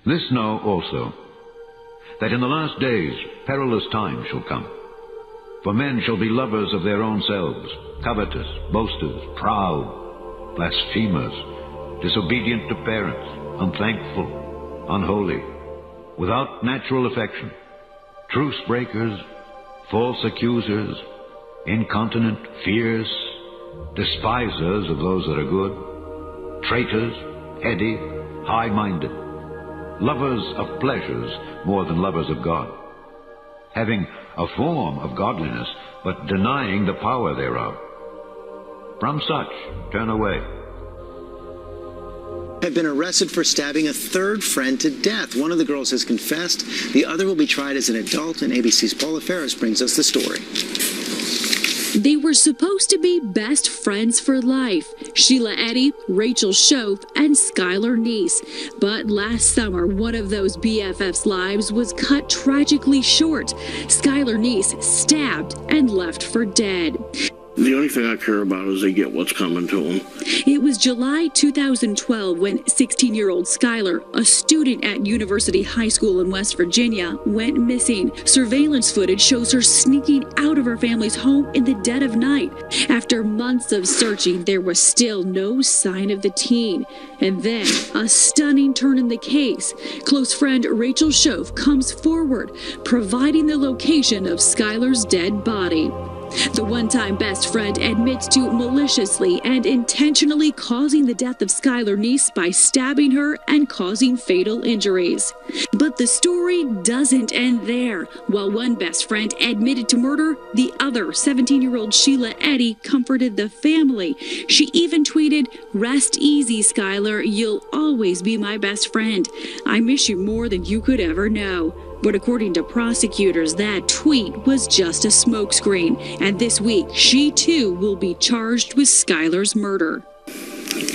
This know also, that in the last days perilous times shall come. For men shall be lovers of their own selves, covetous, boasters, proud, blasphemers, disobedient to parents, unthankful, unholy, without natural affection, trucebreakers, false accusers, incontinent, fierce, despisers of those that are good, traitors, heady, highminded, lovers of pleasures more than lovers of God, having a form of godliness, but denying the power thereof. From such turn away. Have been arrested for stabbing a third friend to death. One of the girls has confessed. The other will be tried as an adult, and ABC's Paula Ferris brings us the story. They were supposed to be best friends for life, Sheila Eddy, Rachel Shoaff, and Skylar Neese. But last summer, one of those BFFs' lives was cut tragically short. Skylar Neese stabbed and left for dead. The only thing I care about is they get what's coming to them. It was July 2012 when 16-year-old Skylar, a student at University High School in West Virginia, went missing. Surveillance footage shows her sneaking out of her family's home in the dead of night. After months of searching, there was still no sign of the teen. And then, a stunning turn in the case. Close friend Rachel Shoaff comes forward, providing the location of Skylar's dead body. The one-time best friend admits to maliciously and intentionally causing the death of Skylar Neese by stabbing her and causing fatal injuries. But the story doesn't end there. While one best friend admitted to murder, the other, 17-year-old Sheila Eddy, comforted the family. She even tweeted, "Rest easy, Skylar. You'll always be my best friend. I miss you more than you could ever know." But according to prosecutors, that tweet was just a smokescreen. And this week, she too will be charged with Skylar's murder.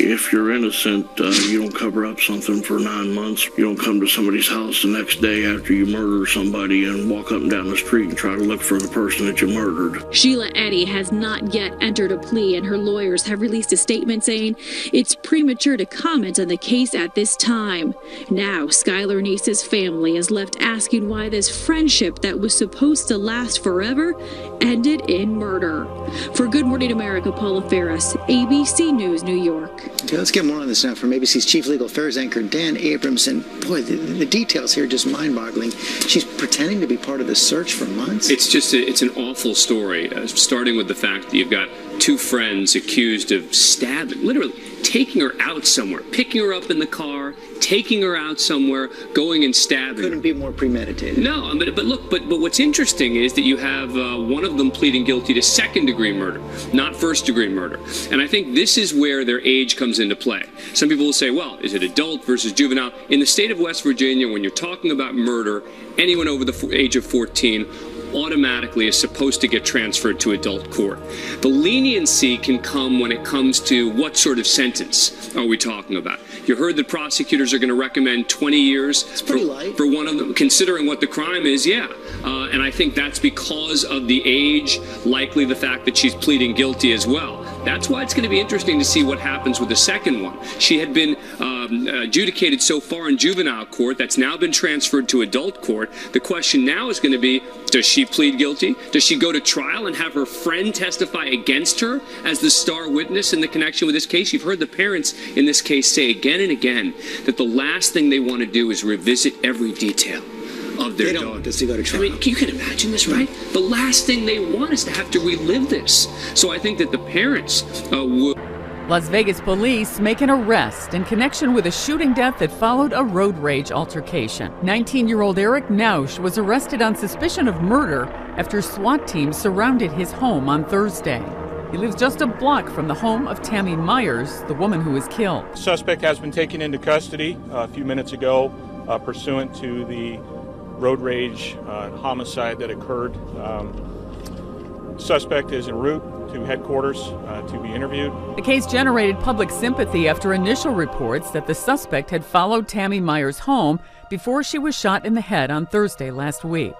If you're innocent, you don't cover up something for 9 months. You don't come to somebody's house the next day after you murder somebody and walk up and down the street and try to look for the person that you murdered. Sheila Eddy has not yet entered a plea, and her lawyers have released a statement saying it's premature to comment on the case at this time. Now, Skylar Neese's family is left asking why this friendship that was supposed to last forever ended in murder. For Good Morning America, Paula Ferris, ABC News, New York. Okay, let's get more on this now from ABC's Chief Legal Affairs anchor, Dan Abramson. Boy, the details here are just mind-boggling. She's pretending to be part of the search for months. It's an awful story, starting with the fact that you've got two friends accused of stabbing, literally taking her out somewhere, picking her up in the car, taking her out somewhere, going and stabbing. Couldn't be more premeditated. No, but what's interesting is that you have one of them pleading guilty to second-degree murder, not first-degree murder. And I think this is where their age comes into play. Some people will say, well, is it adult versus juvenile? In the state of West Virginia, when you're talking about murder, anyone over the age of 14 automatically is supposed to get transferred to adult court. The leniency can come when it comes to what sort of sentence are we talking about. You heard that prosecutors are going to recommend 20 years for one of them, considering what the crime is, yeah. And I think that's because of the age, likely the fact that she's pleading guilty as well. That's why it's going to be interesting to see what happens with the second one. She had been adjudicated so far in juvenile court. That's now been transferred to adult court. The question now is going to be, does she plead guilty? Does she go to trial and have her friend testify against her as the star witness in the connection with this case? You've heard the parents in this case say again and again that the last thing they want to do is revisit every detail of their They don't want this to go to trial. I mean, you can imagine this, right? The last thing they want is to have to relive this. So I think that the parents would... Las Vegas police make an arrest in connection with a shooting death that followed a road rage altercation. 19-year-old Eric Nausch was arrested on suspicion of murder after SWAT teams surrounded his home on Thursday. He lives just a block from the home of Tammy Myers, the woman who was killed. The suspect has been taken into custody a few minutes ago pursuant to the road rage homicide that occurred. Suspect is en route to headquarters to be interviewed. The case generated public sympathy after initial reports that the suspect had followed Tammy Myers home before she was shot in the head on Thursday last week.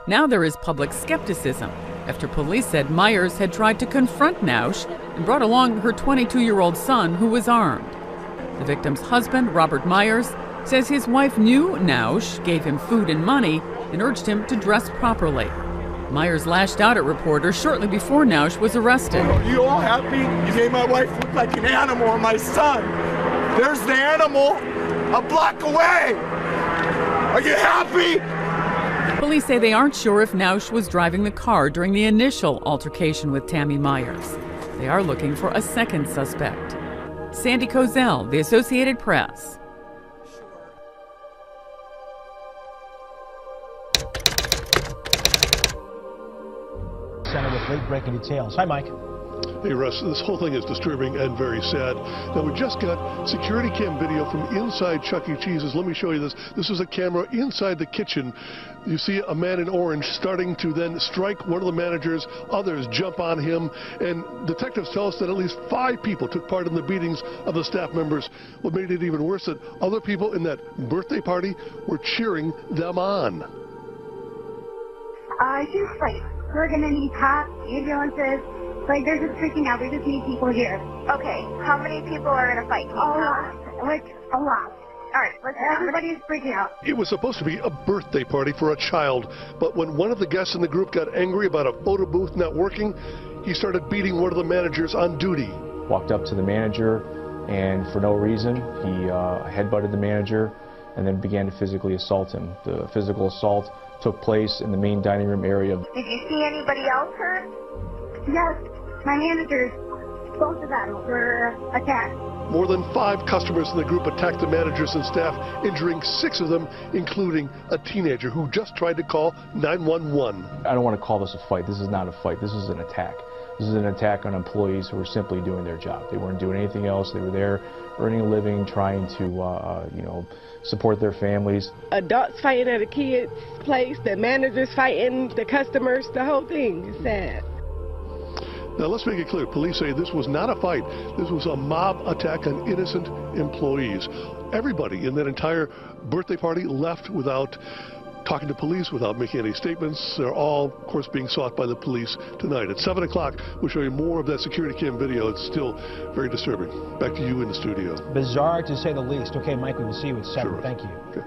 Now there is public skepticism after police said Myers had tried to confront Nausch and brought along her 22-year-old son who was armed. The victim's husband, Robert Myers, says his wife knew Nausch, gave him food and money, and urged him to dress properly. Myers lashed out at reporters shortly before Nausch was arrested. Are you all happy? You made my wife look like an animal and my son. There's the animal a block away. Are you happy? Police say they aren't sure if Nausch was driving the car during the initial altercation with Tammy Myers. They are looking for a second suspect. Sandy Kozel, The Associated Press. Center with late-breaking details. Hi, Mike. Hey, Russ, this whole thing is disturbing and very sad. Now, we just got security cam video from inside Chuck E. Cheese's. Let me show you this. This is a camera inside the kitchen. You see a man in orange starting to then strike one of the managers. Others jump on him. And detectives tell us that at least 5 people took part in the beatings of the staff members. What made it even worse, that other people in that birthday party were cheering them on. Just like, we're gonna need cops, ambulances. Like, they're just freaking out. We just need people here. Okay, how many people are in a fight? A lot. Like, a lot. All right, everybody's freaking out. It was supposed to be a birthday party for a child, but when one of the guests in the group got angry about a photo booth not working, he started beating one of the managers on duty. Walked up to the manager, and for no reason, he headbutted the manager and then began to physically assault him. The physical assault took place in the main dining room area. Did you see anybody else hurt? Yes, my managers, both of them were attacked. More than 5 customers in the group attacked the managers and staff, injuring 6 of them, including a teenager who just tried to call 911. I don't want to call this a fight. This is not a fight. This is an attack. This is an attack on employees who were simply doing their job. They weren't doing anything else. They were there earning a living, trying to, support their families. Adults fighting at a kid's place, the managers fighting, the customers, the whole thing is sad. Now, let's make it clear. Police say this was not a fight. This was a mob attack on innocent employees. Everybody in that entire birthday party left without talking to police, without making any statements. They're all, of course, being sought by the police tonight. At 7 o'clock, we'll show you more of that security cam video. It's still very disturbing. Back to you in the studio. Bizarre, to say the least. Okay, Mike, we will see you at 7. Sure. Thank you. Okay.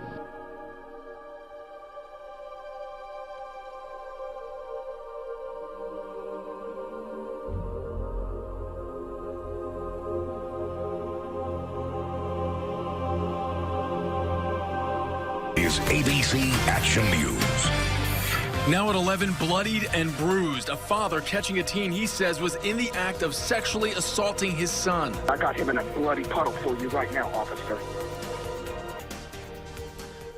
Is ABC Action News. Now at 11, bloodied and bruised, a father catching a teen he says was in the act of sexually assaulting his son. I got him in a bloody puddle for you right now, officer.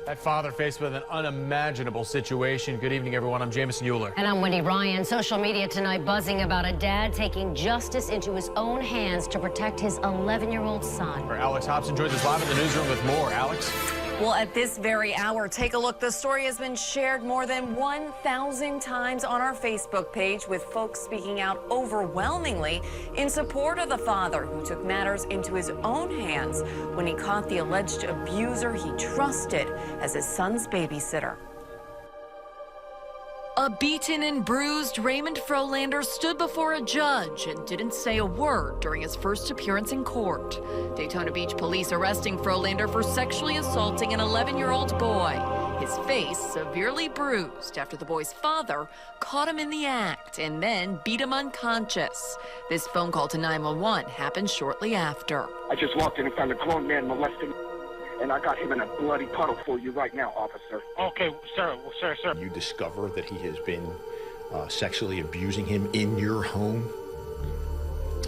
That father faced with an unimaginable situation. Good evening, everyone. I'm Jannes and Jambres. And I'm Wendy Ryan. Social media tonight buzzing about a dad taking justice into his own hands to protect his 11-year-old son. Alex Hobson joins us live in the newsroom with more. Alex? Well, at this very hour, take a look. The story has been shared more than 1,000 times on our Facebook page, with folks speaking out overwhelmingly in support of the father who took matters into his own hands when he caught the alleged abuser he trusted as his son's babysitter. A beaten and bruised Raymond Frolander stood before a judge and didn't say a word during his first appearance in court. Daytona Beach police arresting Frolander for sexually assaulting an 11-year-old boy. His face severely bruised after the boy's father caught him in the act and then beat him unconscious. This phone call to 911 happened shortly after. I just walked in and found a grown man molesting, and I got him in a bloody puddle for you right now, officer. Okay, sir. You discover that he has been sexually abusing him in your home.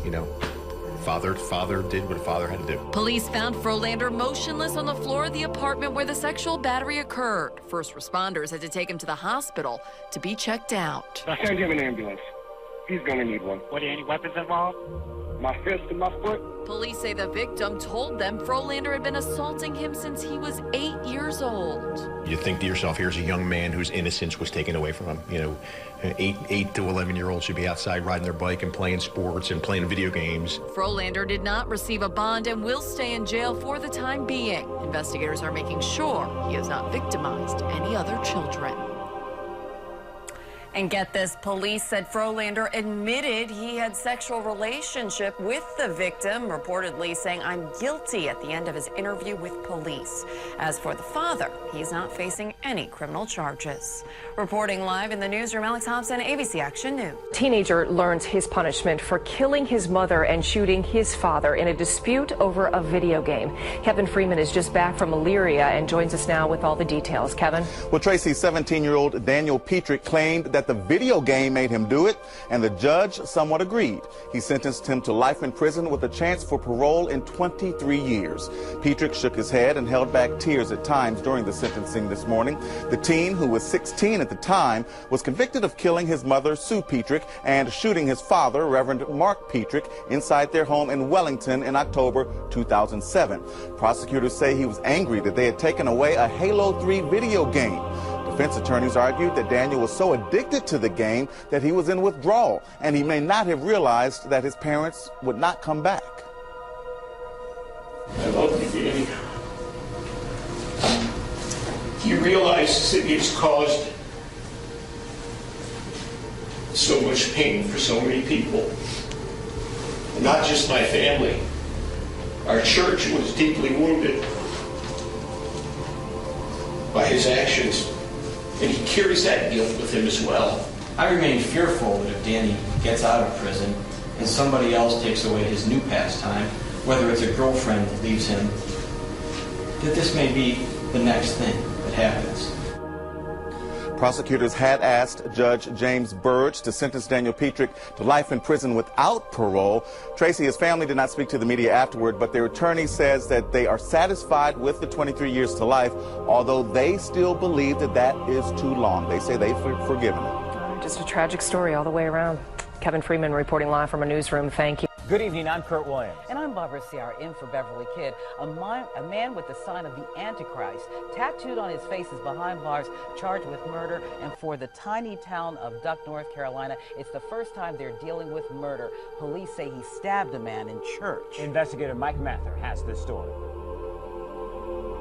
You know, father did what a father had to do. Police found Frolander motionless on the floor of the apartment where the sexual battery occurred. First responders had to take him to the hospital to be checked out. I sent him an ambulance. He's gonna need one. Were there any weapons involved? My fist and my foot. Police say the victim told them Frolander had been assaulting him since he was 8 years old. You think to yourself, here's a young man whose innocence was taken away from him. You know, 8 to 11-year-olds should be outside riding their bike and playing sports and playing video games. Frolander did not receive a bond and will stay in jail for the time being. Investigators are making sure he has not victimized any other children. And get this, police said Frolander admitted he had sexual relationship with the victim, reportedly saying, "I'm guilty," at the end of his interview with police. As for the father, he's not facing any criminal charges. Reporting live in the newsroom, Alex Hobson, ABC Action News. Teenager learns his punishment for killing his mother and shooting his father in a dispute over a video game. Kevin Freeman is just back from Elyria and joins us now with all the details. Kevin? Well, Tracy, 17-year-old Daniel Petrick claimed that the video game made him do it, and the judge somewhat agreed. He sentenced him to life in prison with a chance for parole in 23 years. Petrick shook his head and held back tears at times during the sentencing this morning. The teen, who was 16 at the time, was convicted of killing his mother, Sue Petrick, and shooting his father, Reverend Mark Petrick, inside their home in Wellington in October 2007. Prosecutors say he was angry that they had taken away a Halo 3 video game. Defense attorneys argued that Daniel was so addicted to the game that he was in withdrawal, and he may not have realized that his parents would not come back. I love you, Danny. You realize that it's caused so much pain for so many people. Not just my family. Our church was deeply wounded by his actions. And he carries that guilt with him as well. I remain fearful that if Danny gets out of prison and somebody else takes away his new pastime, whether it's a girlfriend that leaves him, that this may be the next thing that happens. Prosecutors had asked Judge James Burge to sentence Daniel Petrick to life in prison without parole. Tracy, his family did not speak to the media afterward, but their attorney says that they are satisfied with the 23 years to life, although they still believe that that is too long. They say they've forgiven him. Just a tragic story all the way around. Kevin Freeman reporting live from a newsroom. Thank you. Good evening, I'm Kurt Williams. And I'm Barbara Ciara, in for Beverly Kidd. A man with the sign of the Antichrist tattooed on his face is behind bars, charged with murder. And for the tiny town of Duck, North Carolina, it's the first time they're dealing with murder. Police say he stabbed a man in church. Investigator Mike Mather has this story.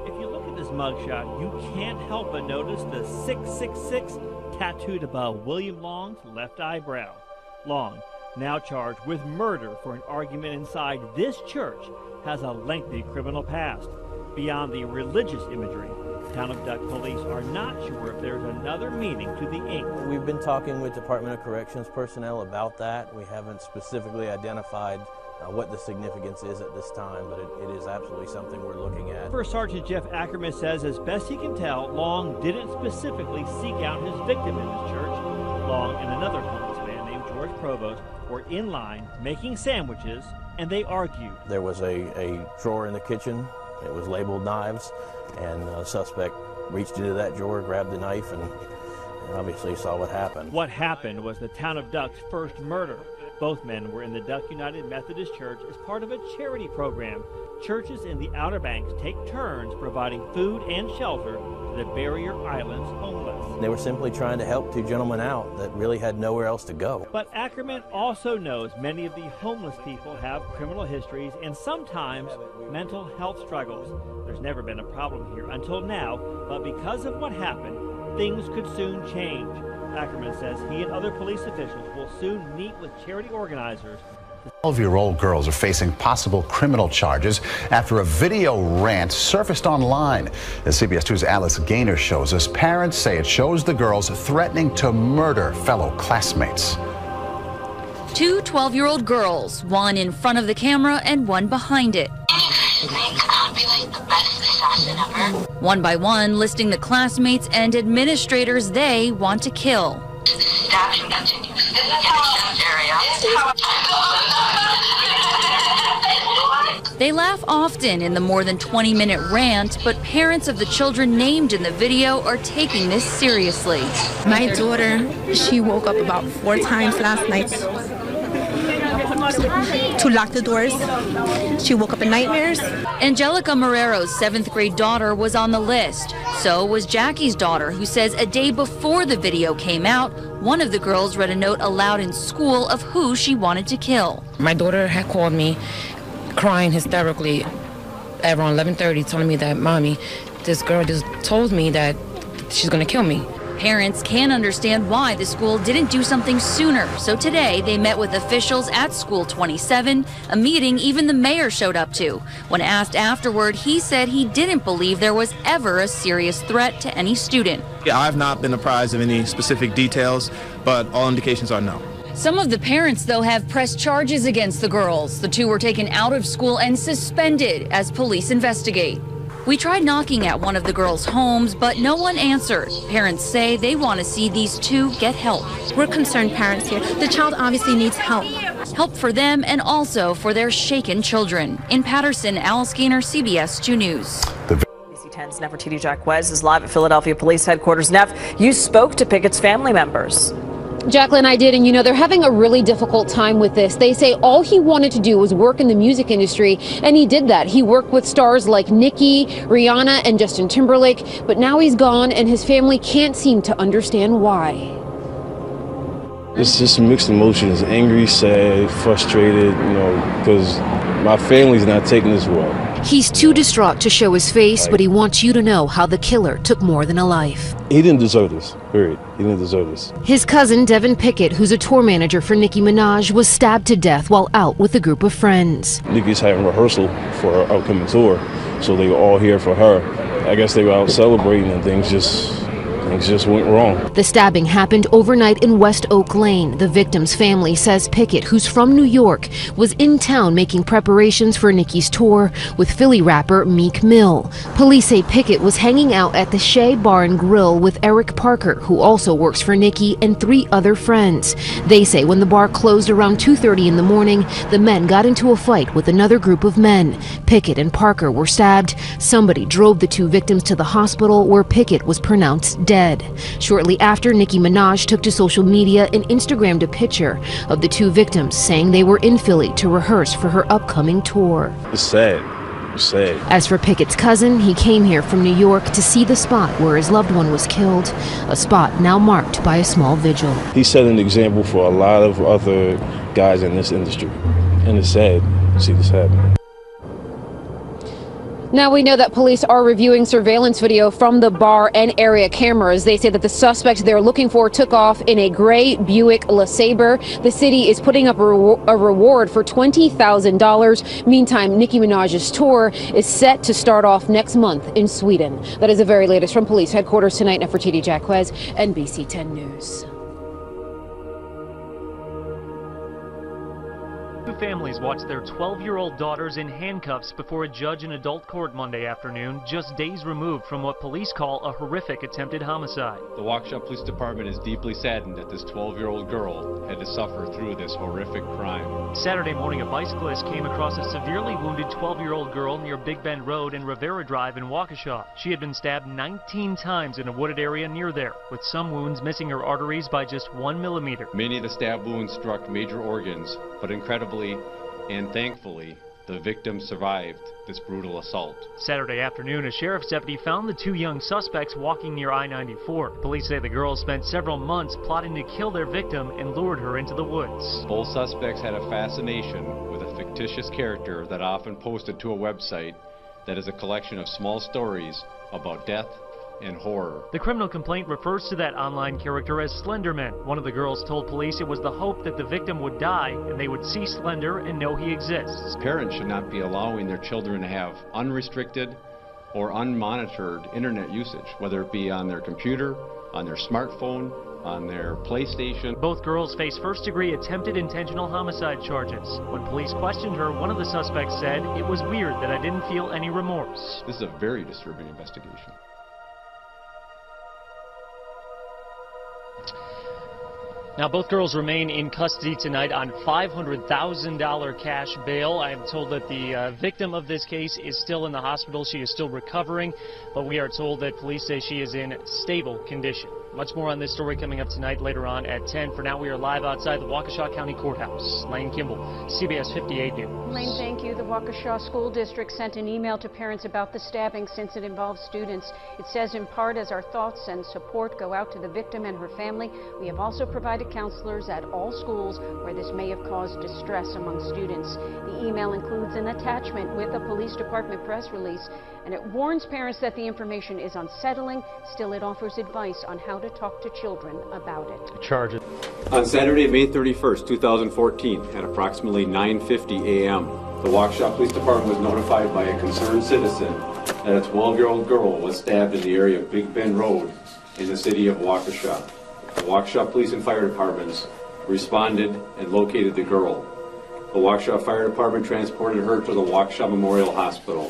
If you look at this mugshot, you can't help but notice the 666 tattooed above William Long's left eyebrow. Long, now charged with murder for an argument inside this church, has a lengthy criminal past. Beyond the religious imagery, Town of Duck police are not sure if there's another meaning to the ink. We've been talking with Department of Corrections personnel about that. We haven't specifically identified what the significance is at this time, but it is absolutely something we're looking at. First Sergeant Jeff Ackerman says, as best he can tell, Long didn't specifically seek out his victim in this church. Long and another homeless man named George Provost were in line making sandwiches, and they argued. There was a drawer in the kitchen. It was labeled knives, and the suspect reached into that drawer, grabbed the knife, and obviously saw what happened. What happened was the Town of Duck's first murder. Both men were in the Duck United Methodist Church as part of a charity program. Churches in the Outer Banks take turns providing food and shelter to the Barrier Islands homeless. They were simply trying to help two gentlemen out that really had nowhere else to go. But Ackerman also knows many of the homeless people have criminal histories and sometimes mental health struggles. There's never been a problem here until now, but because of what happened, things could soon change. Ackerman says he and other police officials will soon meet with charity organizers. 12-year-old girls are facing possible criminal charges after a video rant surfaced online. As CBS 2's Alice Gaynor shows us, parents say it shows the girls threatening to murder fellow classmates. Two 12-year-old girls, one in front of the camera and one behind it. I'll be like the best assassin ever. One by one, listing the classmates and administrators they want to kill. Stabbing continues in the area. They laugh often in the more than 20-minute rant, but parents of the children named in the video are taking this seriously. My daughter, she woke up about 4 times last night to lock the doors. She woke up in nightmares. Angelica Marrero's 7th grade daughter was on the list. So was Jackie's daughter, who says a day before the video came out, one of the girls read a note aloud in school of who she wanted to kill. My daughter had called me crying hysterically around 11:30, telling me that, Mommy, this girl just told me that she's going to kill me. Parents can't understand why the school didn't do something sooner, so today they met with officials at School 27, a meeting even the mayor showed up to. When asked afterward, he said he didn't believe there was ever a serious threat to any student. I've not been apprised of any specific details, but all indications are no. Some of the parents, though, have pressed charges against the girls. The two were taken out of school and suspended as police investigate. We tried knocking at one of the girls' homes, but no one answered. Parents say they want to see these two get help. We're concerned parents here. The child obviously needs help. Help for them and also for their shaken children. In Patterson, Alice Gaynor, CBS 2 News. ABC 10's Nefertiti Jacquez is live at Philadelphia Police Headquarters. Neff, you spoke to Pickett's family members. Jacqueline, I did, and you know, they're having a really difficult time with this. They say all he wanted to do was work in the music industry, and he did that. He worked with stars like Nicki, Rihanna, and Justin Timberlake, but now he's gone, and his family can't seem to understand why. It's just mixed emotions, angry, sad, frustrated, you know, because my family's not taking this well. He's too distraught to show his face, but he wants you to know how the killer took more than a life. He didn't deserve this, period. He didn't deserve this. His cousin, Devin Pickett, who's a tour manager for Nicki Minaj, was stabbed to death while out with a group of friends. Nicki's having rehearsal for her upcoming tour, so they were all here for her. I guess they were out celebrating and things just went wrong. The stabbing happened overnight in West Oak Lane. The victim's family says Pickett, who's from New York, was in town making preparations for Nicki's tour with Philly rapper Meek Mill. Police say Pickett was hanging out at the Shea Bar and Grill with Eric Parker, who also works for Nicki, and 3 other friends. They say when the bar closed around 2:30 in the morning, the men got into a fight with another group of men. Pickett and Parker were stabbed. Somebody drove the 2 victims to the hospital where Pickett was pronounced dead. Shortly after, Nicki Minaj took to social media and Instagrammed a picture of the 2 victims, saying they were in Philly to rehearse for her upcoming tour. It's sad. It's sad. As for Pickett's cousin, he came here from New York to see the spot where his loved one was killed, a spot now marked by a small vigil. He set an example for a lot of other guys in this industry, and it's sad to see this happen. Now we know that police are reviewing surveillance video from the bar and area cameras. They say that the suspect they're looking for took off in a gray Buick LeSabre. The city is putting up a reward for $20,000. Meantime, Nicki Minaj's tour is set to start off next month in Sweden. That is the very latest from police headquarters tonight. Nefertiti Jacquez, NBC 10 News. 2 families watched their 12-year-old daughters in handcuffs before a judge in adult court Monday afternoon, just days removed from what police call a horrific attempted homicide. The Waukesha Police Department is deeply saddened that this 12-year-old girl had to suffer through this horrific crime. Saturday morning, a bicyclist came across a severely wounded 12-year-old girl near Big Bend Road and Rivera Drive in Waukesha. She had been stabbed 19 times in a wooded area near there, with some wounds missing her arteries by just 1 millimeter. Many of the stab wounds struck major organs, but incredibly and thankfully, the victim survived this brutal assault. Saturday afternoon, a sheriff's deputy found the 2 young suspects walking near I-94. Police say the girls spent several months plotting to kill their victim and lured her into the woods. Both suspects had a fascination with a fictitious character that often posted to a website that is a collection of small stories about death and horror. The criminal complaint refers to that online character as Slenderman. One of the girls told police it was the hope that the victim would die and they would see Slender and know he exists. Parents should not be allowing their children to have unrestricted or unmonitored internet usage, whether it be on their computer, on their smartphone, on their PlayStation. Both girls face first-degree attempted intentional homicide charges. When police questioned her, one of the suspects said, "It was weird that I didn't feel any remorse." This is a very disturbing investigation. Now, both girls remain in custody tonight on $500,000 cash bail. I am told that the victim of this case is still in the hospital. She is still recovering, but we are told that police say she is in stable condition. Much more on this story coming up tonight later on at 10. For now, we are live outside the Waukesha County Courthouse. Lane Kimball, CBS 58 News. Lane, thank you. The Waukesha School District sent an email to parents about the stabbing since it involves students. It says in part, as our thoughts and support go out to the victim and her family, we have also provided counselors at all schools where this may have caused distress among students. The email includes an attachment with a police department press release. and it warns parents that the information is unsettling. Still, it offers advice on how to talk to children about it. Charges. On Saturday, May 31st, 2014, at approximately 9:50 a.m., the Waukesha Police Department was notified by a concerned citizen that a 12-year-old girl was stabbed in the area of Big Bend Road in the city of Waukesha. The Waukesha Police and Fire Departments responded and located the girl. The Waukesha Fire Department transported her to the Waukesha Memorial Hospital,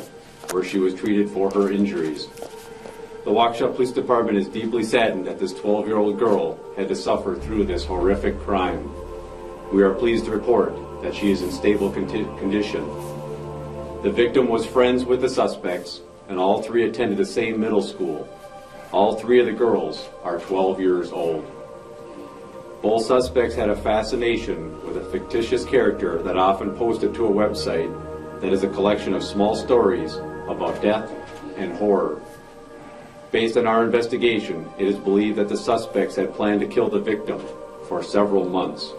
where she was treated for her injuries. The Waukesha Police Department is deeply saddened that this 12-year-old girl had to suffer through this horrific crime. We are pleased to report that she is in stable condition. The victim was friends with the suspects, and all three attended the same middle school. All three of the girls are 12 years old. Both suspects had a fascination with a fictitious character that often posted to a website that is a collection of small stories about death and horror. Based on our investigation, it is believed that the suspects had planned to kill the victim for several months.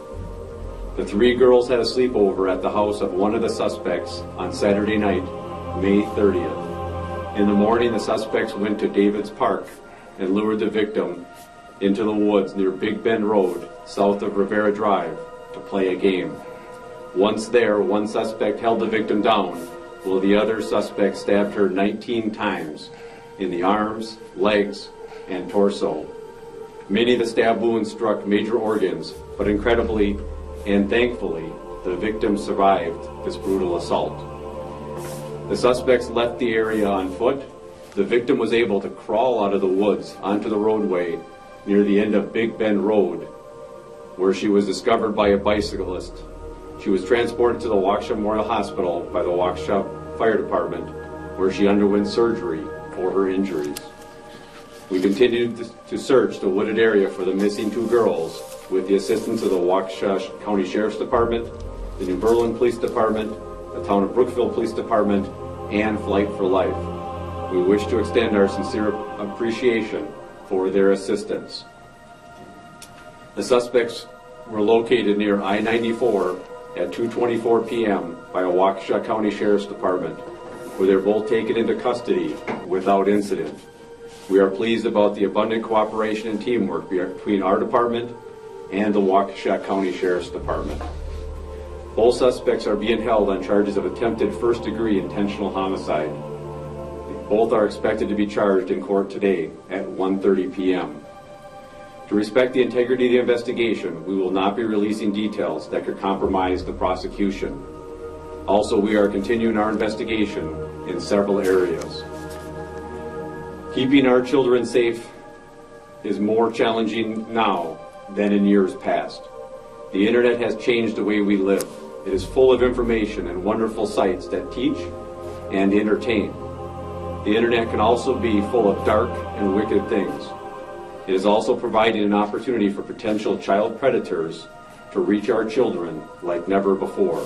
The three girls had a sleepover at the house of one of the suspects on Saturday night, May 30th. In the morning, the suspects went to David's Park and lured the victim into the woods near Big Bend Road, south of Rivera Drive, to play a game. Once there, one suspect held the victim down, while the other suspect stabbed her 19 times in the arms, legs, and torso. Many of the stab wounds struck major organs, but incredibly and thankfully, the victim survived this brutal assault. The suspects left the area on foot. The victim was able to crawl out of the woods onto the roadway near the end of Big Bend Road, where she was discovered by a bicyclist. She was transported to the Waukesha Memorial Hospital by the Waukesha Fire Department, where she underwent surgery for her injuries. We continued to search the wooded area for the missing two girls with the assistance of the Waukesha County Sheriff's Department, the New Berlin Police Department, the Town of Brookville Police Department, and Flight for Life. We wish to extend our sincere appreciation for their assistance. The suspects were located near I-94 at 2:24 p.m. by a Waukesha County Sheriff's Department, where they were both taken into custody without incident. We are pleased about the abundant cooperation and teamwork between our department and the Waukesha County Sheriff's Department. Both suspects are being held on charges of attempted first-degree intentional homicide. Both are expected to be charged in court today at 1:30 p.m. To respect the integrity of the investigation, we will not be releasing details that could compromise the prosecution. Also, we are continuing our investigation in several areas. Keeping our children safe is more challenging now than in years past. The internet has changed the way we live. It is full of information and wonderful sites that teach and entertain. The internet can also be full of dark and wicked things. It is also providing an opportunity for potential child predators to reach our children like never before.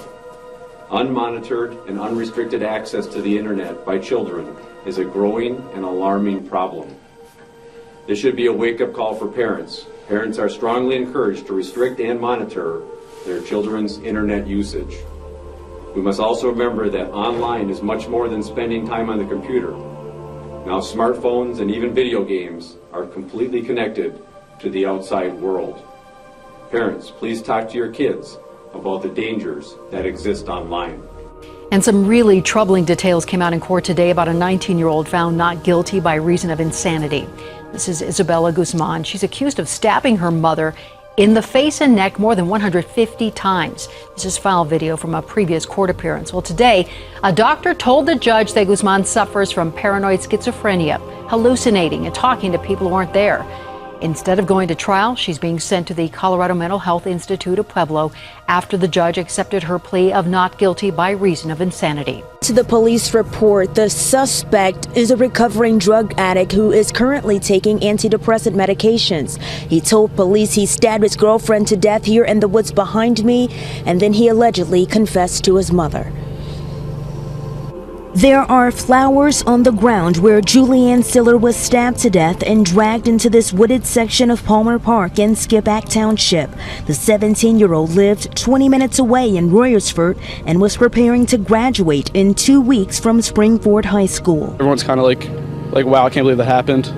Unmonitored and unrestricted access to the internet by children is a growing and alarming problem. This should be a wake-up call for parents. Parents are strongly encouraged to restrict and monitor their children's internet usage. We must also remember that online is much more than spending time on the computer. Now smartphones and even video games are completely connected to the outside world. Parents, please talk to your kids about the dangers that exist online. And some really troubling details came out in court today about a 19-year-old found not guilty by reason of insanity. This is Isabella Guzman. She's accused of stabbing her mother in the face and neck more than 150 times. This is file video from a previous court appearance. Well, today, a doctor told the judge that Guzman suffers from paranoid schizophrenia, hallucinating and talking to people who aren't there. Instead of going to trial, she's being sent to the Colorado Mental Health Institute of Pueblo after the judge accepted her plea of not guilty by reason of insanity. To the police report, the suspect is a recovering drug addict who is currently taking antidepressant medications. He told police he stabbed his girlfriend to death here in the woods behind me, and then he allegedly confessed to his mother. There are flowers on the ground where Julianne Siller was stabbed to death and dragged into this wooded section of Palmer Park in Skippack Township. The 17-year-old lived 20 minutes away in Royersford and was preparing to graduate in 2 weeks from Springford High School. Everyone's kind of like, wow, I can't believe that happened.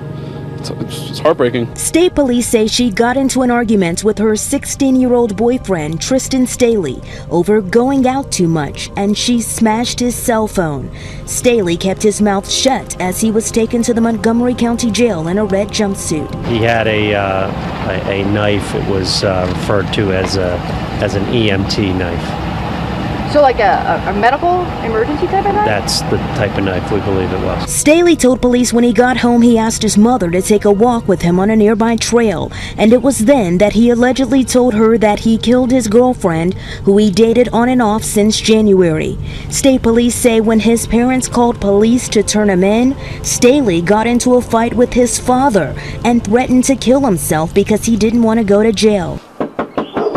It's heartbreaking. State police say she got into an argument with her 16-year-old boyfriend, Tristan Staley, over going out too much, and she smashed his cell phone. Staley kept his mouth shut as he was taken to the Montgomery County Jail in a red jumpsuit. He had a knife. It was referred to as an EMT knife. So like a medical emergency type of knife? That's the type of knife we believe it was. Staley told police when he got home he asked his mother to take a walk with him on a nearby trail, and it was then that he allegedly told her that he killed his girlfriend, who he dated on and off since January. State police say when his parents called police to turn him in, Staley got into a fight with his father and threatened to kill himself because he didn't want to go to jail.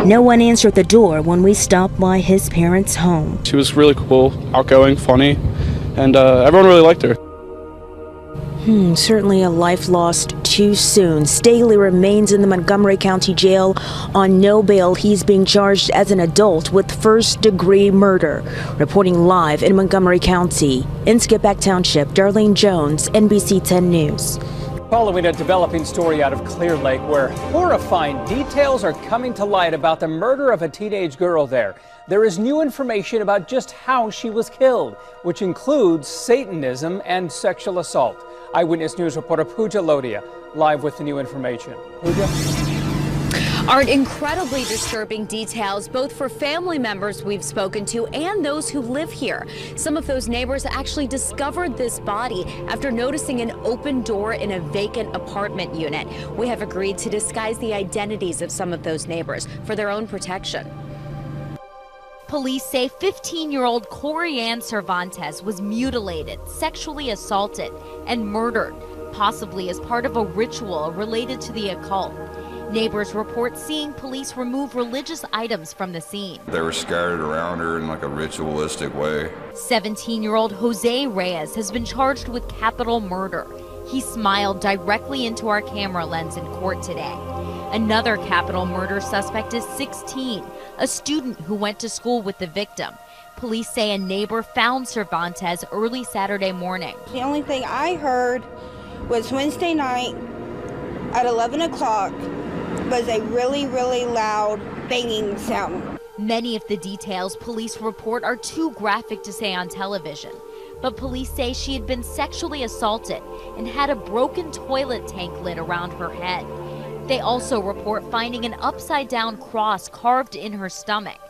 No one answered the door when we stopped by his parents' home. She was really cool, outgoing, funny, and everyone really liked her. Certainly a life lost too soon. Staley remains in the Montgomery County Jail on no bail. He's being charged as an adult with first-degree murder. Reporting live in Montgomery County, in Skippack Township, Darlene Jones, NBC 10 News. Following a developing story out of Clear Lake where horrifying details are coming to light about the murder of a teenage girl there. There is new information about just how she was killed, which includes Satanism and sexual assault. Eyewitness News reporter Pooja Lodia live with the new information. Pooja? Are incredibly disturbing details, both for family members we've spoken to and those who live here. Some of those neighbors actually discovered this body after noticing an open door in a vacant apartment unit. We have agreed to disguise the identities of some of those neighbors for their own protection. Police say 15-year-old Corianne Cervantes was mutilated, sexually assaulted, and murdered, possibly as part of a ritual related to the occult. Neighbors report seeing police remove religious items from the scene. They were scattered around her in like a ritualistic way. 17-year-old Jose Reyes has been charged with capital murder. He smiled directly into our camera lens in court today. Another capital murder suspect is 16, a student who went to school with the victim. Police say a neighbor found Cervantes early Saturday morning. The only thing I heard was Wednesday night at 11 o'clock was a really, really loud banging sound. Many of the details police report are too graphic to say on television, but police say she had been sexually assaulted and had a broken toilet tank lid around her head. They also report finding an upside-down cross carved in her stomach.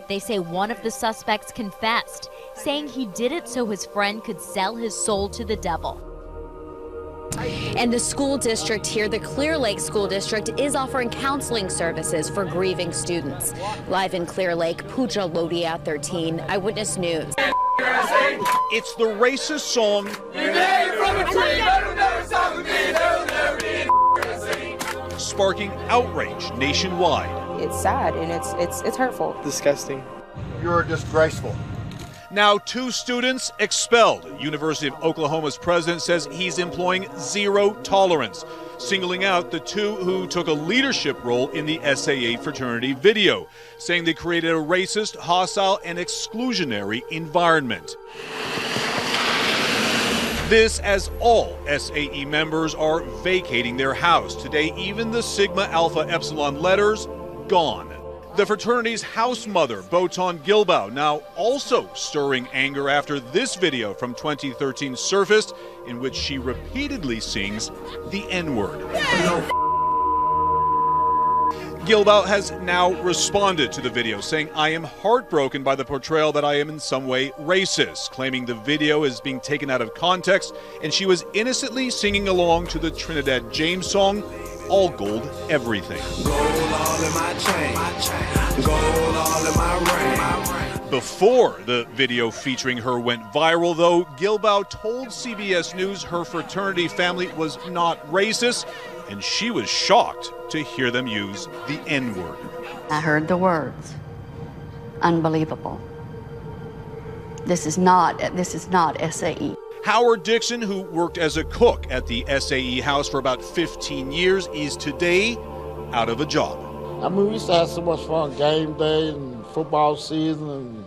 They say one of the suspects confessed, saying he did it so his friend could sell his soul to the devil. And the school district here, the Clear Lake School District, is offering counseling services for grieving students. Live in Clear Lake, Pooja Lodia, 13 Eyewitness News. It's the racist song sparking outrage nationwide. It's sad and it's hurtful. Disgusting. You're disgraceful. Now 2 students expelled. University of Oklahoma's president says he's employing zero tolerance, singling out the 2 who took a leadership role in the SAA fraternity video, saying they created a racist, hostile, and exclusionary environment. This as all SAE members are vacating their house. Today, even the Sigma Alpha Epsilon letters gone. The fraternity's house mother, Botan Gilbow, now also stirring anger after this video from 2013 surfaced, in which she repeatedly sings the N-word. Gilbow has now responded to the video, saying, "I am heartbroken by the portrayal that I am in some way racist," claiming the video is being taken out of context, and she was innocently singing along to the Trinidad James song, "All Gold Everything." Gold all in my chain, gold all in my ring. Before the video featuring her went viral, though, Gilbow told CBS News her fraternity family was not racist, and she was shocked to hear them use the N-word. I heard the words, unbelievable. This is not SAE. Howard Dixon, who worked as a cook at the SAE house for about 15 years, is today out of a job. I mean, we used to have so much fun game day and football season, and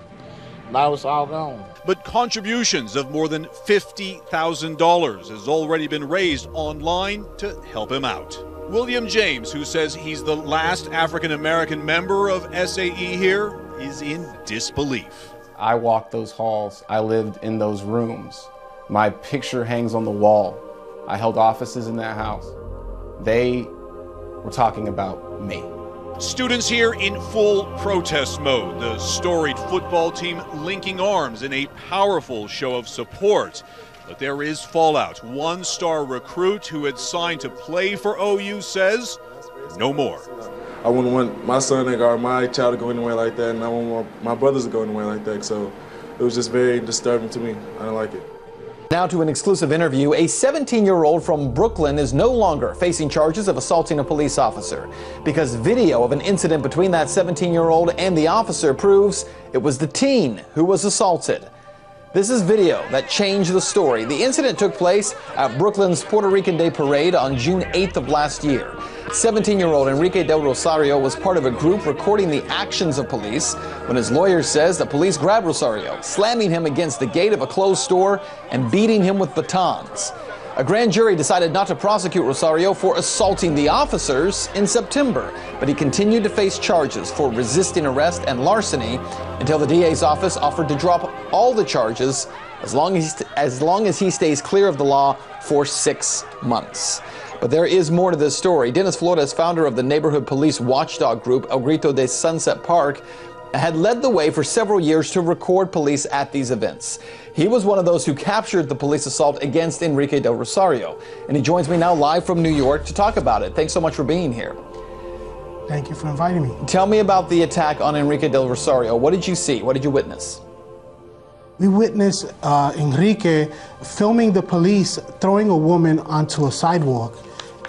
now it's all gone. But contributions of more than $50,000 has already been raised online to help him out. William James, who says he's the last African-American member of SAE here, is in disbelief. I walked those halls. I lived in those rooms. My picture hangs on the wall. I held offices in that house. They were talking about me. Students here in full protest mode. The storied football team linking arms in a powerful show of support. But there is fallout. One-star recruit who had signed to play for OU says no more. I wouldn't want my son or my child to go anywhere like that, and I wouldn't want my brothers to go anywhere like that. So it was just very disturbing to me. I don't like it. Now to an exclusive interview. A 17-year-old from Brooklyn is no longer facing charges of assaulting a police officer because video of an incident between that 17-year-old and the officer proves it was the teen who was assaulted. This is video that changed the story. The incident took place at Brooklyn's Puerto Rican Day Parade on June 8th of last year. 17-year-old Enrique Del Rosario was part of a group recording the actions of police when his lawyer says the police grabbed Rosario, slamming him against the gate of a closed store and beating him with batons. A grand jury decided not to prosecute Rosario for assaulting the officers in September, but he continued to face charges for resisting arrest and larceny until the DA's office offered to drop all the charges as long as he stays clear of the law for 6 months. But there is more to this story. Dennis Flores, founder of the neighborhood police watchdog group El Grito de Sunset Park, had led the way for several years to record police at these events. He was one of those who captured the police assault against Enrique Del Rosario. And he joins me now live from New York to talk about it. Thanks so much for being here. Thank you for inviting me. Tell me about the attack on Enrique Del Rosario. What did you see? What did you witness? We witnessed Enrique filming the police throwing a woman onto a sidewalk.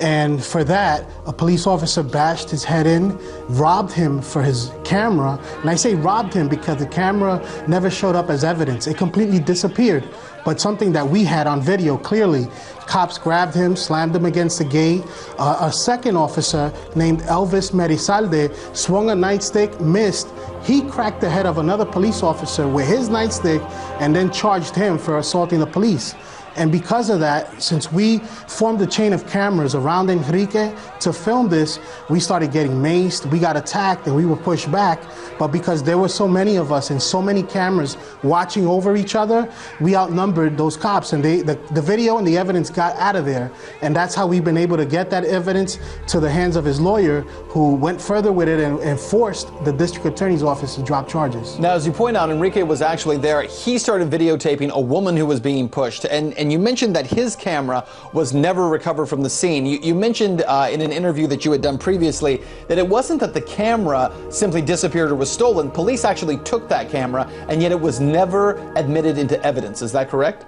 And for that, a police officer bashed his head in, robbed him for his camera. And I say robbed him because the camera never showed up as evidence. It completely disappeared. But something that we had on video clearly. Cops grabbed him, slammed him against the gate. A second officer named Elvis Merizalde swung a nightstick, missed. He cracked the head of another police officer with his nightstick and then charged him for assaulting the police. And because of that, since we formed a chain of cameras around Enrique to film this, we started getting maced, we got attacked, and we were pushed back. But because there were so many of us and so many cameras watching over each other, we outnumbered those cops, and the video and the evidence got out of there. And that's how we've been able to get that evidence to the hands of his lawyer, who went further with it and forced the district attorney's office to drop charges. Now, as you point out, Enrique was actually there. He started videotaping a woman who was being pushed, and you mentioned that his camera was never recovered from the scene. You mentioned in an interview that you had done previously that it wasn't that the camera simply disappeared or was stolen. Police actually took that camera, and yet it was never admitted into evidence. Is that correct?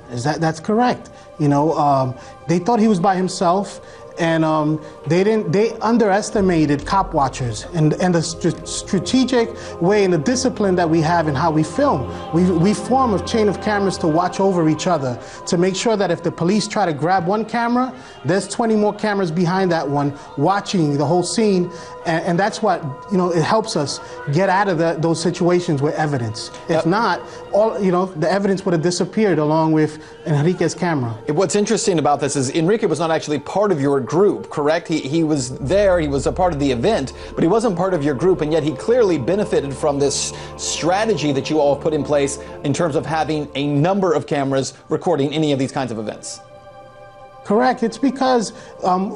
That's correct. You know, they thought he was by himself. And they underestimated cop watchers and the strategic way and the discipline that we have in how we film. We form a chain of cameras to watch over each other, to make sure that if the police try to grab one camera, there's 20 more cameras behind that one watching the whole scene. And that's what, you know, it helps us get out of those situations with evidence. If not, the evidence would have disappeared along with Enrique's camera. What's interesting about this is Enrique was not actually part of your group, correct? He was there, he was a part of the event, but he wasn't part of your group, and yet he clearly benefited from this strategy that you all have put in place in terms of having a number of cameras recording any of these kinds of events. Correct. It's because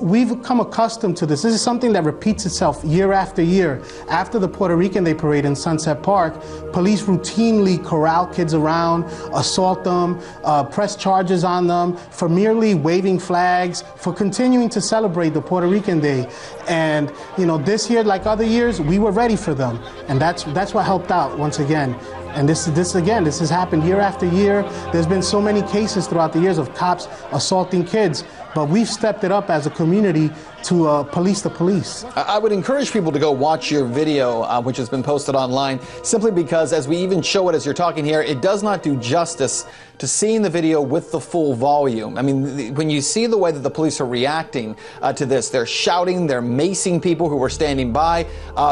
we've become accustomed to this. This is something that repeats itself year after year. After the Puerto Rican Day Parade in Sunset Park, police routinely corral kids around, assault them, press charges on them for merely waving flags, for continuing to celebrate the Puerto Rican Day. And, you know, this year, like other years, we were ready for them. And that's what helped out, once again. And this has happened year after year. There's been so many cases throughout the years of cops assaulting kids, but we've stepped it up as a community to police the police. I would encourage people to go watch your video, which has been posted online, simply because as we even show it as you're talking here, it does not do justice to seeing the video with the full volume. I mean, when you see the way that the police are reacting to this, they're shouting, they're macing people who were standing by,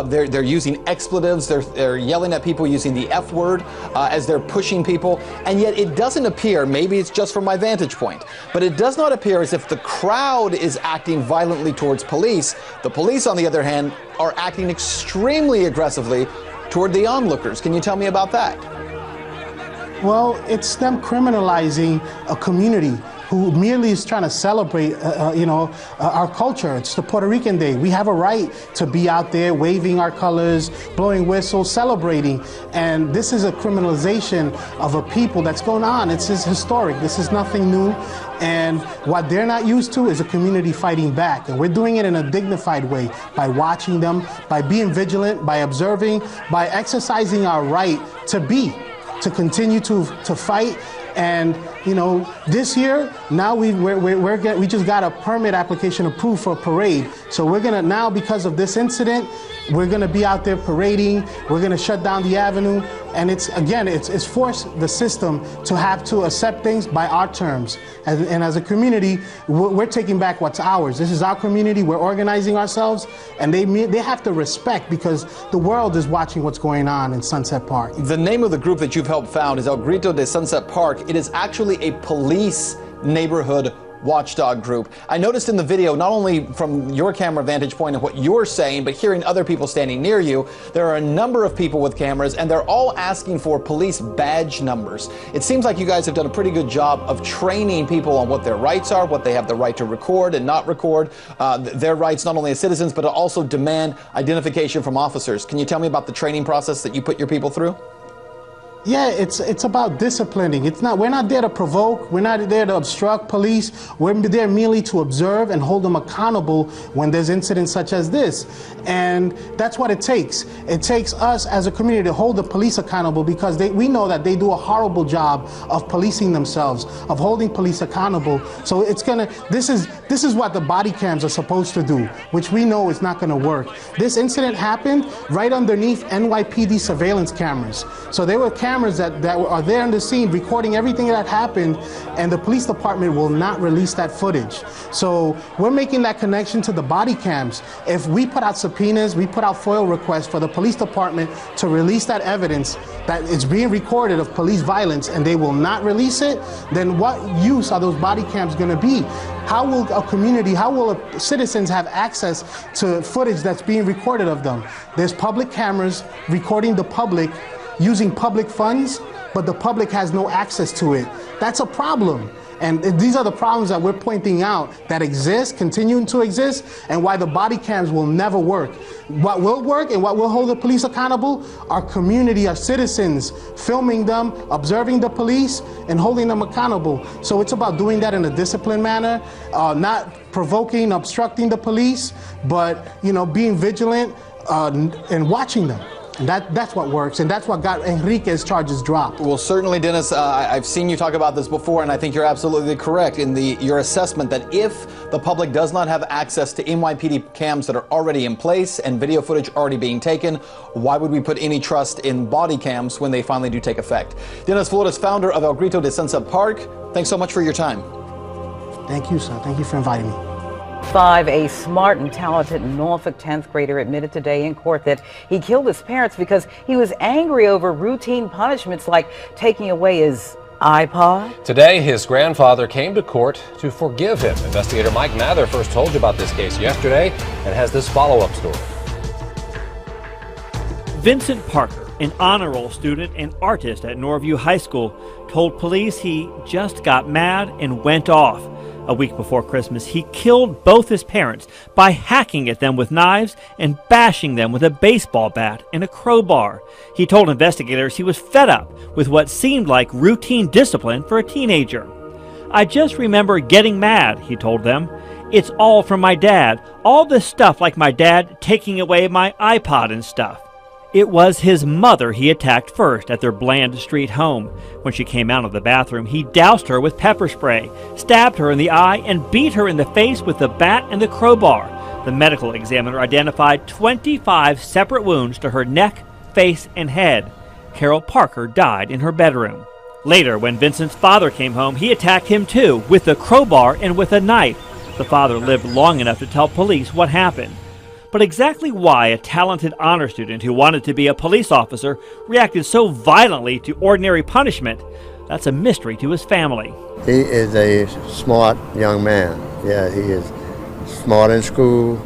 they're using expletives, they're yelling at people using the F word as they're pushing people, and yet it doesn't appear, maybe it's just from my vantage point, but it does not appear as if the crowd is acting violently towards police. The police, on the other hand, are acting extremely aggressively toward the onlookers. Can you tell me about that? Well, it's them criminalizing a community who merely is trying to celebrate, our culture. It's the Puerto Rican Day. We have a right to be out there waving our colors, blowing whistles, celebrating. And this is a criminalization of a people that's going on. It's historic. This is nothing new. And what they're not used to is a community fighting back. And we're doing it in a dignified way by watching them, by being vigilant, by observing, by exercising our right to continue to fight. And this year now we just got a permit application approved for a parade. So we're gonna now, because of this incident, we're gonna be out there parading. We're gonna shut down the avenue, and it's forced the system to have to accept things by our terms. And as a community, we're taking back what's ours. This is our community. We're organizing ourselves, and they have to respect, because the world is watching what's going on in Sunset Park. The name of the group that you've helped found is El Grito de Sunset Park. It is actually a police neighborhood watchdog group. I noticed in the video, not only from your camera vantage point and what you're saying, but hearing other people standing near you, there are a number of people with cameras, and they're all asking for police badge numbers. It seems like you guys have done a pretty good job of training people on what their rights are, what they have the right to record and not record, their rights not only as citizens, but to also demand identification from officers. Can you tell me about the training process that you put your people through? Yeah, it's about disciplining. We're not there to provoke. We're not there to obstruct police. We're there merely to observe and hold them accountable when there's incidents such as this. And that's what it takes. It takes us as a community to hold the police accountable, because we know that they do a horrible job of policing themselves, of holding police accountable. So this is what the body cams are supposed to do, which we know is not gonna work. This incident happened right underneath NYPD surveillance cameras. So there were cameras that are there on the scene recording everything that happened, and the police department will not release that footage. So we're making that connection to the body cams. If we put out subpoenas, we put out FOIL requests for the police department to release that evidence that it's being recorded of police violence, and they will not release it, then what use are those body cams going to be? How will citizens have access to footage that's being recorded of them? There's public cameras recording the public using public funds, but the public has no access to it. That's a problem. And these are the problems that we're pointing out that exist, continuing to exist, and why the body cams will never work. What will work and what will hold the police accountable? Our community, our citizens, filming them, observing the police, and holding them accountable. So it's about doing that in a disciplined manner, not provoking, obstructing the police, but being vigilant and watching them. That's what works, and that's what got Enrique's charges dropped. Well, certainly, Dennis, I've seen you talk about this before, and I think you're absolutely correct in your assessment that if the public does not have access to NYPD cams that are already in place and video footage already being taken, why would we put any trust in body cams when they finally do take effect? Dennis Flores, founder of El Grito de Sunset Park, thanks so much for your time. Thank you, sir. Thank you for inviting me. A smart and talented Norfolk 10th grader admitted today in court that he killed his parents because he was angry over routine punishments like taking away his iPod. Today, his grandfather came to court to forgive him. Investigator Mike Mather first told you about this case yesterday and has this follow-up story. Vincent Parker, an honor roll student and artist at Norview High School, told police he just got mad and went off. A week before Christmas, he killed both his parents by hacking at them with knives and bashing them with a baseball bat and a crowbar. He told investigators he was fed up with what seemed like routine discipline for a teenager. "I just remember getting mad," he told them. "It's all from my dad. All this stuff like my dad taking away my iPod and stuff." It was his mother he attacked first at their Bland Street home. When she came out of the bathroom, he doused her with pepper spray, stabbed her in the eye, and beat her in the face with the bat and the crowbar. The medical examiner identified 25 separate wounds to her neck, face, and head. Carol Parker died in her bedroom. Later, when Vincent's father came home, he attacked him too, with a crowbar and with a knife. The father lived long enough to tell police what happened. But exactly why a talented honor student who wanted to be a police officer reacted so violently to ordinary punishment, that's a mystery to his family. He is a smart young man. Yeah, he is smart in school.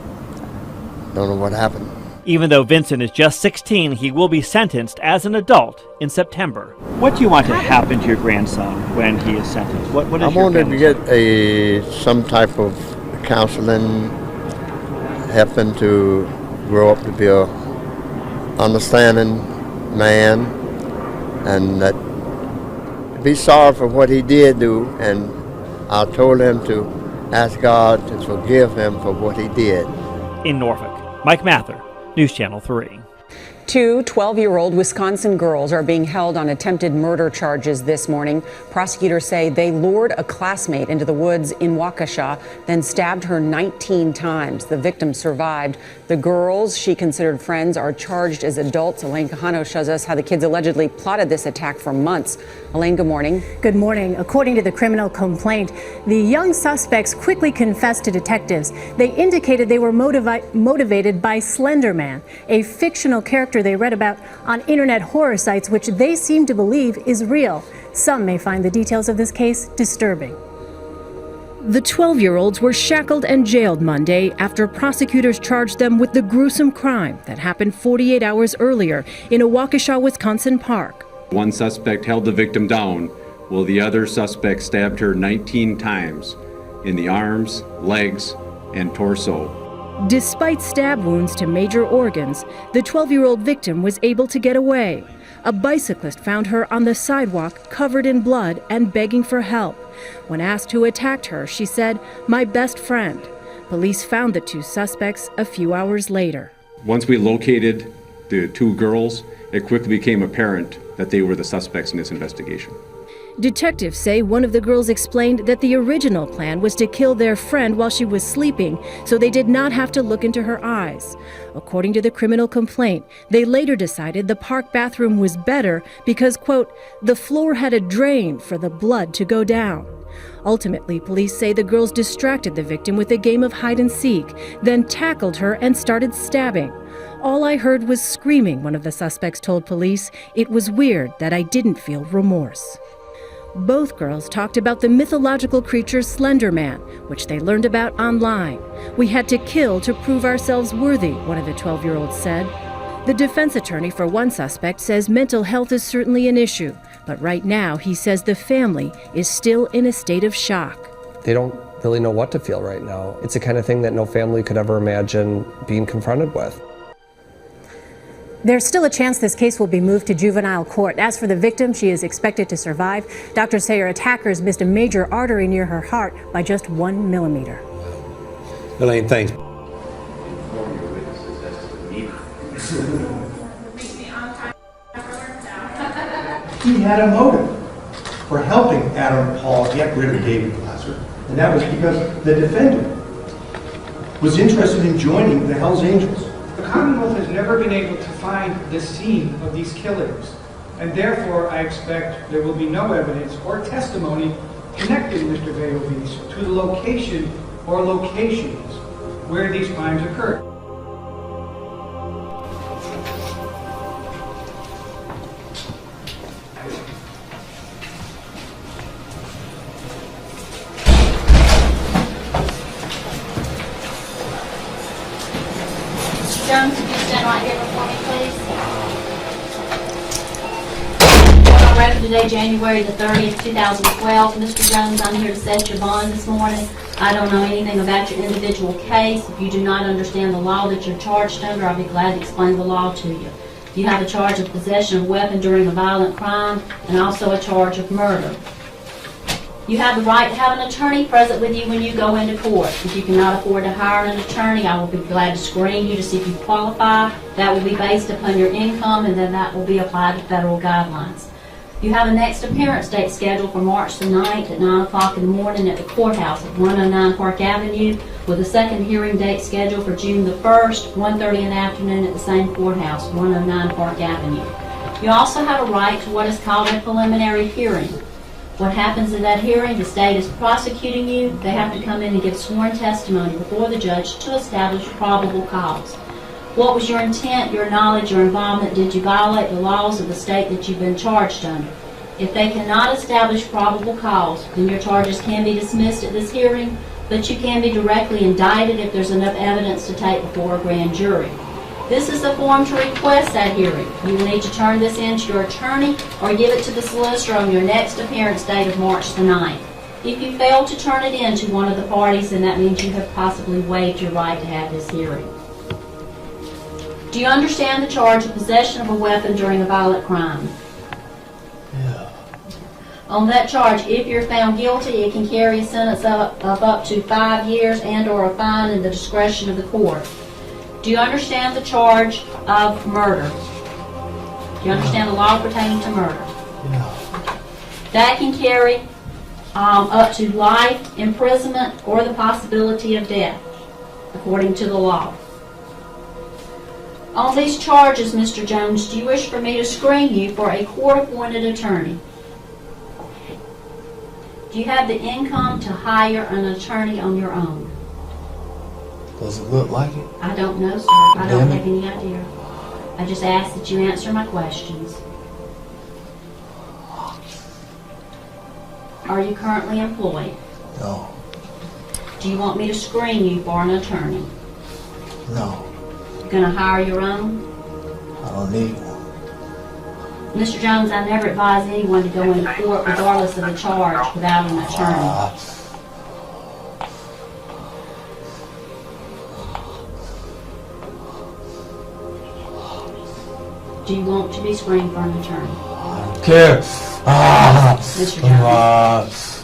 Don't know what happened. Even though Vincent is just 16, he will be sentenced as an adult in September. What do you want to happen to your grandson when he is sentenced? What is I want him to get some type of counseling, help him to grow up to be a understanding man, and that be sorry for what he did do. And I told him to ask God to forgive him for what he did. In Norfolk, Mike Mather, News Channel 3. Two 12-year-old Wisconsin girls are being held on attempted murder charges this morning. Prosecutors say they lured a classmate into the woods in Waukesha, then stabbed her 19 times. The victim survived. The girls she considered friends are charged as adults. Elaine Cajano shows us how the kids allegedly plotted this attack for months. Elaine, good morning. Good morning. According to the criminal complaint, the young suspects quickly confessed to detectives. They indicated they were motivated by Slender Man, a fictional character they read about on internet horror sites, which they seem to believe is real. Some may find the details of this case disturbing. The 12-year-olds were shackled and jailed Monday after prosecutors charged them with the gruesome crime that happened 48 hours earlier in a Waukesha, Wisconsin park. One suspect held the victim down, while the other suspect stabbed her 19 times in the arms, legs, and torso. Despite stab wounds to major organs, the 12-year-old victim was able to get away. A bicyclist found her on the sidewalk covered in blood and begging for help. When asked who attacked her, she said, "My best friend." Police found the two suspects a few hours later. Once we located the two girls, it quickly became apparent that they were the suspects in this investigation. Detectives say one of the girls explained that the original plan was to kill their friend while she was sleeping, so they did not have to look into her eyes. According to the criminal complaint, they later decided the park bathroom was better because, quote, the floor had a drain for the blood to go down. Ultimately, police say the girls distracted the victim with a game of hide and seek, then tackled her and started stabbing. "All I heard was screaming," one of the suspects told police. "It was weird that I didn't feel remorse." Both girls talked about the mythological creature Slender Man, which they learned about online. "We had to kill to prove ourselves worthy," one of the 12-year-olds said. The defense attorney for one suspect says mental health is certainly an issue, but right now he says the family is still in a state of shock. They don't really know what to feel right now. It's the kind of thing that no family could ever imagine being confronted with. There's still a chance this case will be moved to juvenile court. As for the victim, she is expected to survive. Doctors say her attackers missed a major artery near her heart by just 1 millimeter. Elaine, thanks. He had a motive for helping Adam and Paul get rid of David Glasser, and that was because the defendant was interested in joining the Hells Angels. The Commonwealth has never been able to find the scene of these killings, and therefore I expect there will be no evidence or testimony connecting Mr. Beovis to the location or locations where these crimes occurred. Jones, could you stand right here before me, please? On record today, January the 30th, 2012. Mr. Jones, I'm here to set your bond this morning. I don't know anything about your individual case. If you do not understand the law that you're charged under, I'll be glad to explain the law to you. You have a charge of possession of a weapon during a violent crime and also a charge of murder. You have the right to have an attorney present with you when you go into court. If you cannot afford to hire an attorney, I will be glad to screen you to see if you qualify. That will be based upon your income, and then that will be applied to federal guidelines. You have a next appearance date scheduled for March the 9th at 9 o'clock in the morning at the courthouse at 109 Park Avenue, with a second hearing date scheduled for June the 1st, 1:30 in the afternoon at the same courthouse, 109 Park Avenue. You also have a right to what is called a preliminary hearing. What happens in that hearing, the state is prosecuting you. They have to come in and give sworn testimony before the judge to establish probable cause. What was your intent, your knowledge, your involvement? Did you violate the laws of the state that you've been charged under? If they cannot establish probable cause, then your charges can be dismissed at this hearing, but you can be directly indicted if there's enough evidence to take before a grand jury. This is the form to request that hearing. You will need to turn this in to your attorney or give it to the solicitor on your next appearance date of March the 9th. If you fail to turn it in to one of the parties, then that means you have possibly waived your right to have this hearing. Do you understand the charge of possession of a weapon during a violent crime? Yeah. On that charge, if you're found guilty, it can carry a sentence of up to 5 years and/or a fine in the discretion of the court. Do you understand the charge of murder? Do you understand the law pertaining to murder? Yeah. That can carry up to life, imprisonment, or the possibility of death, according to the law. On these charges, Mr. Jones, do you wish for me to screen you for a court-appointed attorney? Do you have the income to hire an attorney on your own? Does it look like it? I don't know, sir. I don't have any idea. I just ask that you answer my questions. Are you currently employed? No. Do you want me to screen you for an attorney? No. You're going to hire your own? I don't need one. Mr. Jones, I never advise anyone to go into court regardless of the charge without an attorney. Do you want to be screened for an attorney? I don't care. Mr. Jones.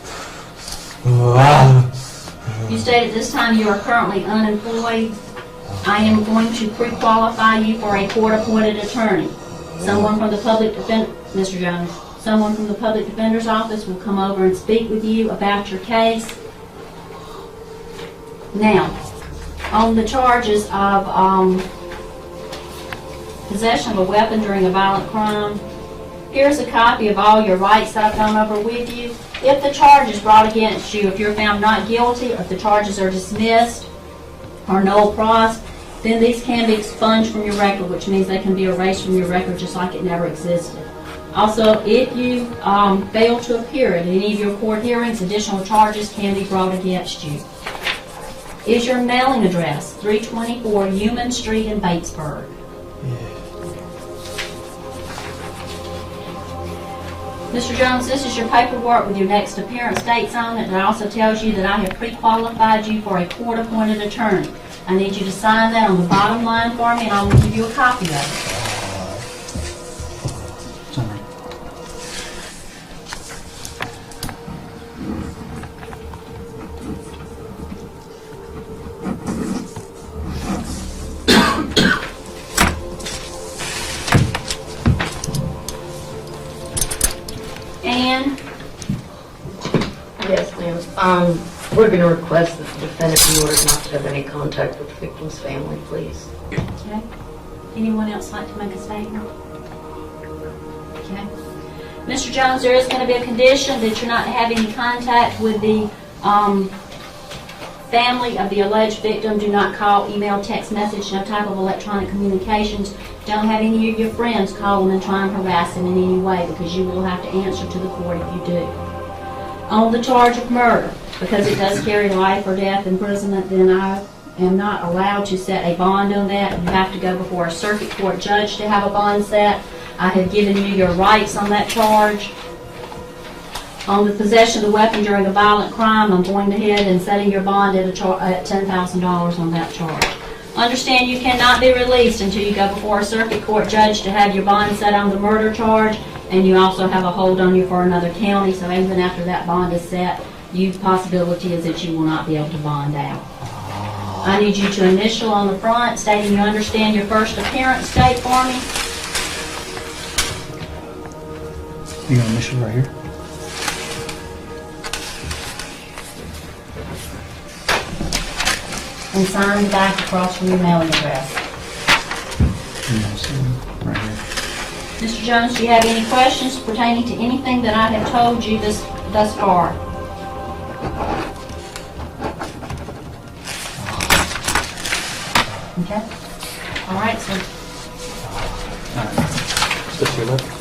You state at this time you are currently unemployed. I am going to pre-qualify you for a court-appointed attorney. Someone from the public defender, Mr. Jones, someone from the public defender's office will come over and speak with you about your case. Now, on the charges of possession of a weapon during a violent crime, here's a copy of all your rights that I've gone over with you. If the charge is brought against you, if you're found not guilty, or if the charges are dismissed or null pros, then these can be expunged from your record, which means they can be erased from your record just like it never existed. Also, if you fail to appear at any of your court hearings, additional charges can be brought against you. Is your mailing address 324 Human Street in Batesburg? Mr. Jones, this is your paperwork with your next appearance dates on it, and it also tells you that I have pre-qualified you for a court-appointed attorney. I need you to sign that on the bottom line for me, and I will give you a copy of it. Ann? Yes, ma'am. We're going to request that the defendant be ordered not to have any contact with the victim's family, please. Okay. Anyone else like to make a statement? Okay. Mr. Jones, there is going to be a condition that you're not to have any contact with the family of the alleged victim. Do not call, email, text message, no type of electronic communications. Don't have any of your friends call them and try and harass them in any way, because you will have to answer to the court if you do. On the charge of murder, because it does carry life or death imprisonment, then I am not allowed to set a bond on that. You have to go before a circuit court judge to have a bond set. I have given you your rights on that charge. On the possession of the weapon during a violent crime, I'm going ahead and setting your bond at $10,000 on that charge. Understand you cannot be released until you go before a circuit court judge to have your bond set on the murder charge. and you also have a hold on you for another county, so even after that bond is set, the possibility is that you will not be able to bond out. I need you to initial on the front stating you understand your first appearance date for me. You gonna initial right here? And sign the back across from your mailing address. Right here. Mr. Jones, do you have any questions pertaining to anything that I have told you thus far? Okay. All right, sir. All right. Just your lip.